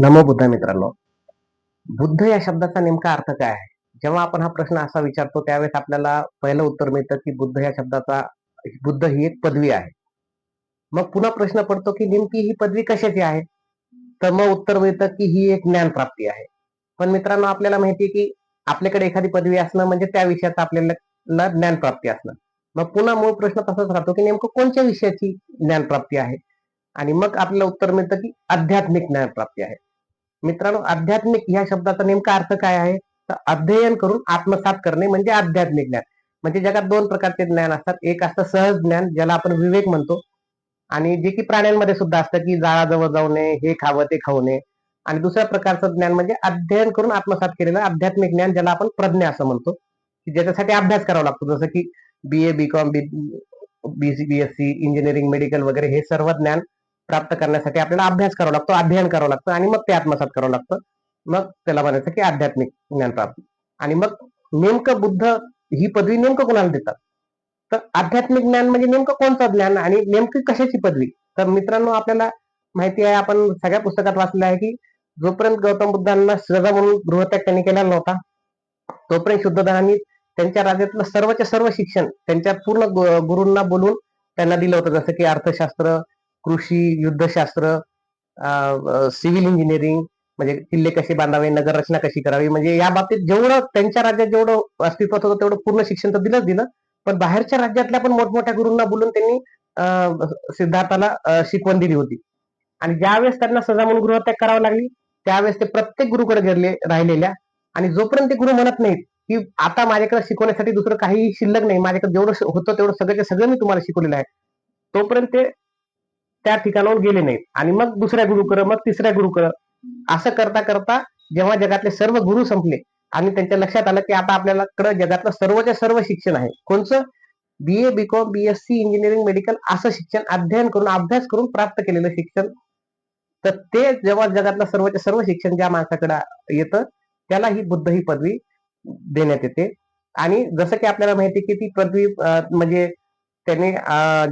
नमो बुद्ध मित्रांनो. बुद्ध या शब्दाचा नेमका अर्थ काय आहे? जेव्हा आपण हा प्रश्न असा विचारतो त्यावेळेस आपल्याला पहिलं उत्तर मिळतं की बुद्ध या शब्दाचा बुद्ध ही एक पदवी आहे. मग पुन्हा प्रश्न पडतो की नेमकी ही पदवी कशाची आहे? तर मग उत्तर मिळतं की ही एक ज्ञान प्राप्ती आहे. पण मित्रांनो आपल्याला माहिती आहे की आपल्याकडे एखादी पदवी असणं म्हणजे त्या विषयाचं आपल्याला ज्ञान प्राप्ती असणं. मग पुन्हा मूळ प्रश्न तसाच राहतो की नेमकं कोणत्या विषयाची ज्ञान प्राप्ती आहे? आणि मग आपल्याला उत्तर मिळतं की आध्यात्मिक ज्ञान प्राप्ती आहे. मित्रांनो, आध्यात्मिक ह्या शब्दाचा नेमका अर्थ काय आहे? तर अध्ययन करून आत्मसात करणे म्हणजे आध्यात्मिक ज्ञान. म्हणजे जगात दोन प्रकारचे ज्ञान असतात. एक असतं सहज ज्ञान, ज्याला आपण विवेक म्हणतो, आणि जे की प्राण्यांमध्ये सुद्धा असतं की झाडाजवळ जाऊ नये, हे खावं ते खाऊ नये. आणि दुसऱ्या प्रकारचं ज्ञान म्हणजे अध्ययन करून आत्मसात केलेलं आध्यात्मिक ज्ञान, ज्याला आपण प्रज्ञा असं म्हणतो, की ज्याच्यासाठी अभ्यास करावा लागतो. जसं की BA, BCom, BSc, engineering, medical वगैरे हे सर्व ज्ञान प्राप्त करण्यासाठी आपल्याला अभ्यास करावा लागतो, अध्ययन करावं लागतं आणि मग ते आत्मसात करावं लागतं. मग त्याला म्हणायचं की आध्यात्मिक ज्ञान प्राप्ती. आणि मग नेमकं बुद्ध ही पदवी नेमकं कोणाला देतात? तर आध्यात्मिक ज्ञान म्हणजे नेमकं कोणतं ज्ञान आणि नेमकी कशाची पदवी? तर मित्रांनो आपल्याला माहिती आहे, आपण सगळ्या पुस्तकात वाचलं आहे की जोपर्यंत गौतम बुद्धांना सजा म्हणून गृहत्याग त्यांनी केलेला नव्हता, तोपर्यंत शुद्धोधनांनी त्यांच्या राज्यातलं सर्वच्या सर्व शिक्षण त्यांच्या पूर्ण गुरूंना बोलून त्यांना दिलं होतं. जसं की अर्थशास्त्र, कृषी, युद्धशास्त्र, सिव्हिल इंजिनिअरिंग, म्हणजे किल्ले कसे बांधावे, नगररचना कशी करावी, म्हणजे या बाबतीत जेवढं त्यांच्या राज्यात जेवढं अस्तित्वात होतं तेवढं पूर्ण शिक्षण तर दिलंच दिलं. पण बाहेरच्या राज्यातल्या पण मोठमोठ्या गुरूंना बोलून त्यांनी सिद्धार्थाला शिकवण दिली होती. आणि ज्यावेळेस त्यांना सजा म्हणून गृहत्याग करावी लागली, त्यावेळेस ते प्रत्येक गुरुकडे गेले राहिलेल्या. आणि जोपर्यंत ते गुरु म्हणत नाहीत की आता माझ्याकडे शिकवण्यासाठी दुसरं काही शिल्लक नाही, माझ्याकडे जेवढं होतं तेवढं सगळं सगळं मी तुम्हाला शिकवलेलं आहे, तोपर्यंत ते त्या ठिकाणाहून गेले नाहीत. आणि मग दुसऱ्या गुरुकडे, मग तिसऱ्या गुरुकडे, असं करता करता जेव्हा जगातले सर्व गुरु संपले आणि त्यांच्या लक्षात आलं की आता आपल्याकडे जगातलं सर्वच्या सर्व शिक्षण आहे. कोणचं? BA, BCom, BSc, engineering, medical असं शिक्षण, अध्ययन करून अभ्यास करून प्राप्त केलेलं शिक्षण. तर ते जेव्हा जगातलं सर्वच्या सर्व शिक्षण ज्या माणसाकडे येतं त्याला ही बुद्ध ही पदवी देण्यात येते. आणि जसं की आपल्याला माहिती की ती पदवी म्हणजे त्याने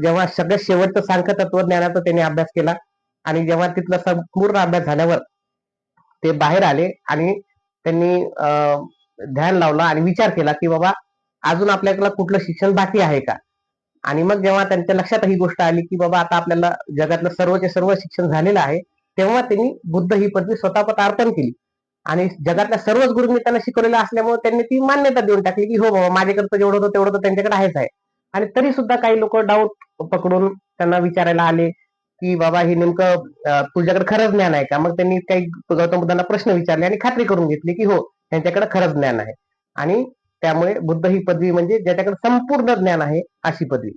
जेव्हा सगळ्यात शेवटचं सांख्य तत्वज्ञानाचा त्याने अभ्यास केला आणि जेव्हा तिथला संपूर्ण अभ्यास झाल्यावर ते बाहेर आले आणि त्यांनी ध्यान लावलं आणि विचार केला की बाबा अजून आपल्याकडे कुठलं शिक्षण बाकी आहे का? आणि मग जेव्हा त्यांच्या लक्षात ही गोष्ट आली की बाबा आता आपल्याला जगातलं सर्वचे सर्व शिक्षण झालेलं आहे, तेव्हा त्यांनी बुद्ध ही पदवी स्वतः अर्पण केली. आणि जगातल्या सर्वच गुरूंनी त्यांना शिकवलेलं असल्यामुळे त्यांनी ती मान्यता देऊन टाकली की हो बाबा माझ्याकडे जेवढं होतं तेवढं तर त्यांच्याकडे आहेच आहे. आणि तरी सुद्धा काही लोक डाऊट पकडून त्यांना विचारायला आले की बाबा हे नेमकं तुझ्याकडे खरंच ज्ञान आहे का? मग त्यांनी काही गौतम बुद्धांना प्रश्न विचारले आणि खात्री करून घेतली की हो त्यांच्याकडे खरंच ज्ञान आहे. आणि त्यामुळे बुद्ध ही पदवी म्हणजे ज्याच्याकडे संपूर्ण ज्ञान आहे अशी पदवी.